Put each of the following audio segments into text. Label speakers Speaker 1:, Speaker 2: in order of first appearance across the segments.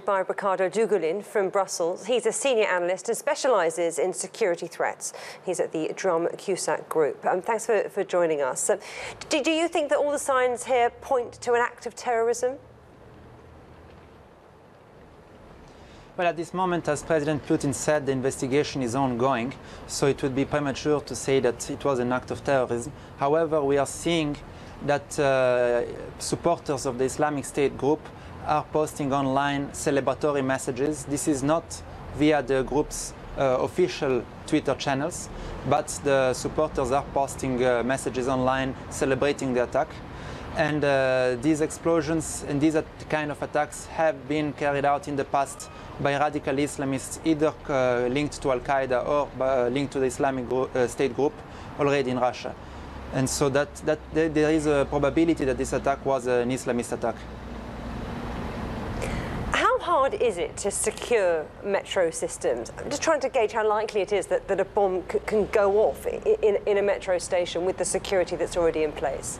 Speaker 1: by Riccardo Dugulin from Brussels. He's a senior analyst and specialises in security threats. He's at the Drum Cussac Group. Thanks for joining us. Do you think that all the signs here point to an act of terrorism?
Speaker 2: Well, at this moment, as President Putin said, the investigation is ongoing, so it would be premature to say that it was an act of terrorism. However, we are seeing that supporters of the Islamic State group are posting online celebratory messages. This is not via the group's official Twitter channels, but the supporters are posting messages online celebrating the attack. And these explosions and these kind of attacks have been carried out in the past by radical Islamists, either linked to Al-Qaeda or linked to the Islamic State group already in Russia. And so that there is a probability that this attack was an Islamist attack.
Speaker 1: How hard is it to secure metro systems? I'm just trying to gauge how likely it is that a bomb can go off in a metro station with the security that's already in place.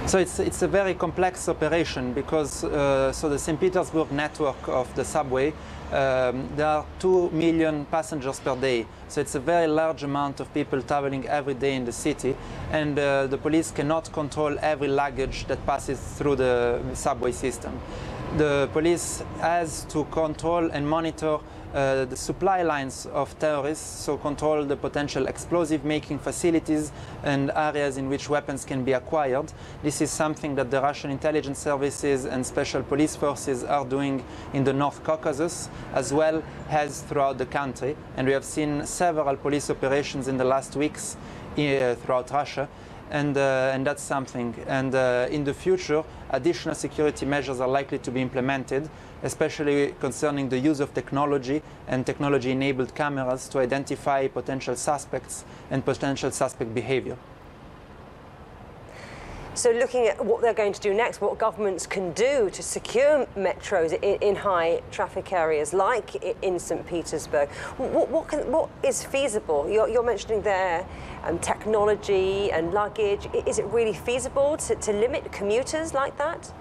Speaker 2: So it's a very complex operation because so the St. Petersburg network of the subway, there are 2 million passengers per day. So it's a very large amount of people traveling every day in the city, and the police cannot control every luggage that passes through the subway system. The police has to control and monitor the supply lines of terrorists, so control the potential explosive making facilities and areas in which weapons can be acquired. This is something that the Russian intelligence services and special police forces are doing in the North Caucasus, as well as throughout the country. And we have seen several police operations in the last weeks throughout Russia. And that's something. And in the future, additional security measures are likely to be implemented, especially concerning the use of technology and technology-enabled cameras to identify potential suspects and potential suspect behavior.
Speaker 1: So looking at what they're going to do next, what governments can do to secure metros in high traffic areas like in St. Petersburg, what is feasible? You're mentioning there technology and luggage. Is it really feasible to limit commuters like that?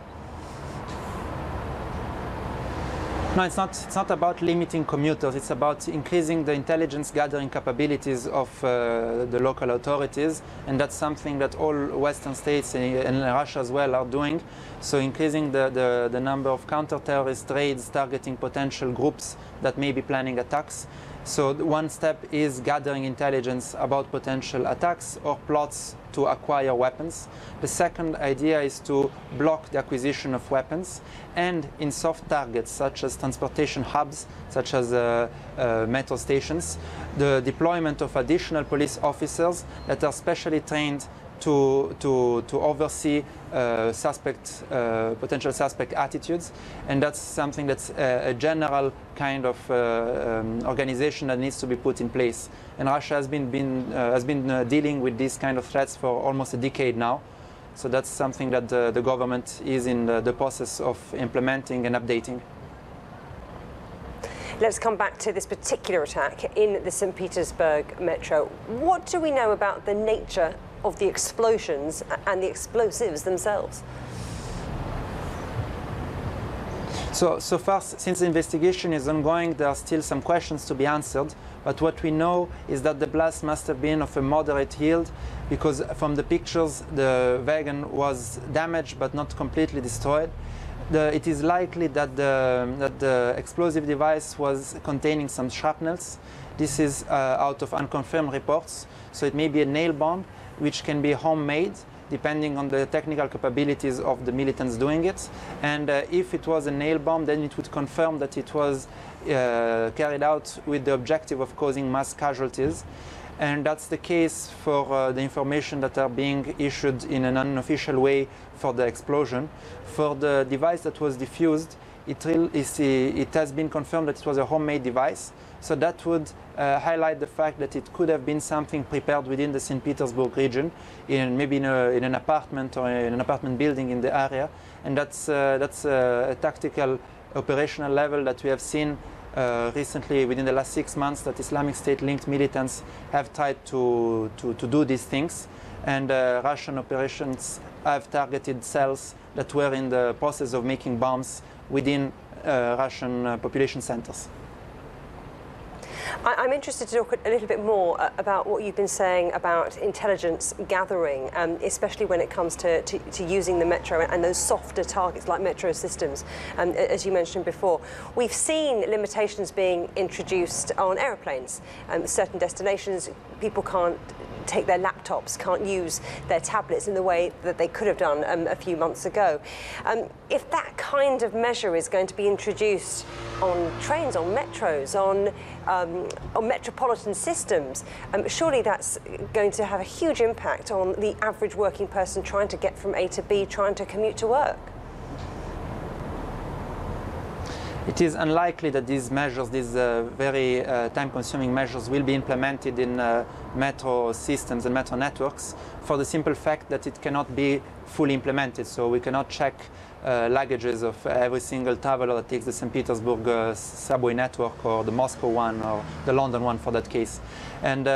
Speaker 2: No, it's not about limiting commuters. It's about increasing the intelligence gathering capabilities of the local authorities, and that's something that all Western states and Russia as well are doing. So increasing the number of counter-terrorist raids targeting potential groups that may be planning attacks. So one step is gathering intelligence about potential attacks or plots to acquire weapons. The second idea is to block the acquisition of weapons, and in soft targets such as transportation hubs, such as metro stations, the deployment of additional police officers that are specially trained to oversee potential suspect attitudes, and that's something that's a general kind of organization that needs to be put in place. And Russia has been dealing with these kind of threats for almost a decade now, so that's something that the government is in the process of implementing and updating.
Speaker 1: Let's come back to this particular attack in the St. Petersburg metro. What do we know about the nature of the explosions and the explosives themselves?
Speaker 2: So far, since the investigation is ongoing, there are still some questions to be answered. But what we know is that the blast must have been of a moderate yield, because from the pictures, the wagon was damaged but not completely destroyed. It is likely that the explosive device was containing some shrapnels. This is out of unconfirmed reports. So it may be a nail bomb, which can be homemade, depending on the technical capabilities of the militants doing it. And if it was a nail bomb, then it would confirm that it was carried out with the objective of causing mass casualties. And that's the case for the information that are being issued in an unofficial way for the explosion. For the device that was diffused, it has been confirmed that it was a homemade device. So that would highlight the fact that it could have been something prepared within the St. Petersburg region, maybe in an apartment or in an apartment building in the area. And that's a tactical operational level that we have seen recently within the last 6 months, that Islamic State-linked militants have tried to do these things. And Russian operations have targeted cells that were in the process of making bombs within Russian population centers.
Speaker 1: I'm interested to talk a little bit more about what you've been saying about intelligence gathering, especially when it comes to using the metro and those softer targets like metro systems, as you mentioned before. We've seen limitations being introduced on aeroplanes. Certain destinations, people can't take their laptops, can't use their tablets in the way that they could have done a few months ago. If that kind of measure is going to be introduced on trains, on metros, on metropolitan systems, surely that's going to have a huge impact on the average working person trying to get from A to B, trying to commute to work.
Speaker 2: It is unlikely that these measures, these very time-consuming measures, will be implemented in metro systems and metro networks for the simple fact that it cannot be fully implemented. So we cannot check luggages of every single traveler that takes the St. Petersburg subway network, or the Moscow one, or the London one for that case. And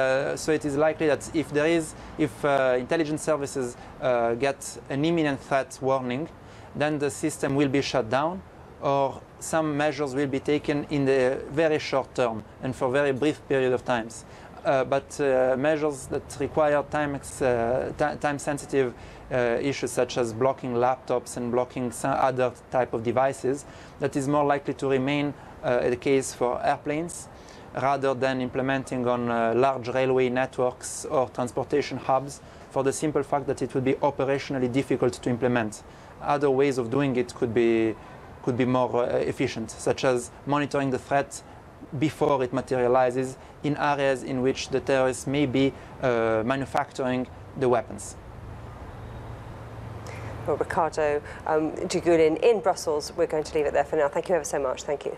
Speaker 2: so it is likely that if intelligence services get an imminent threat warning, then the system will be shut down, or some measures will be taken in the very short term and for a very brief period of times. But measures that require time-sensitive issues, such as blocking laptops and blocking some other type of devices, that is more likely to remain the case for airplanes, rather than implementing on large railway networks or transportation hubs, for the simple fact that it would be operationally difficult to implement. Other ways of doing it could be more efficient, such as monitoring the threat before it materializes in areas in which the terrorists may be manufacturing the weapons.
Speaker 1: Well, Riccardo Dugulin in Brussels, we're going to leave it there for now. Thank you ever so much. Thank you.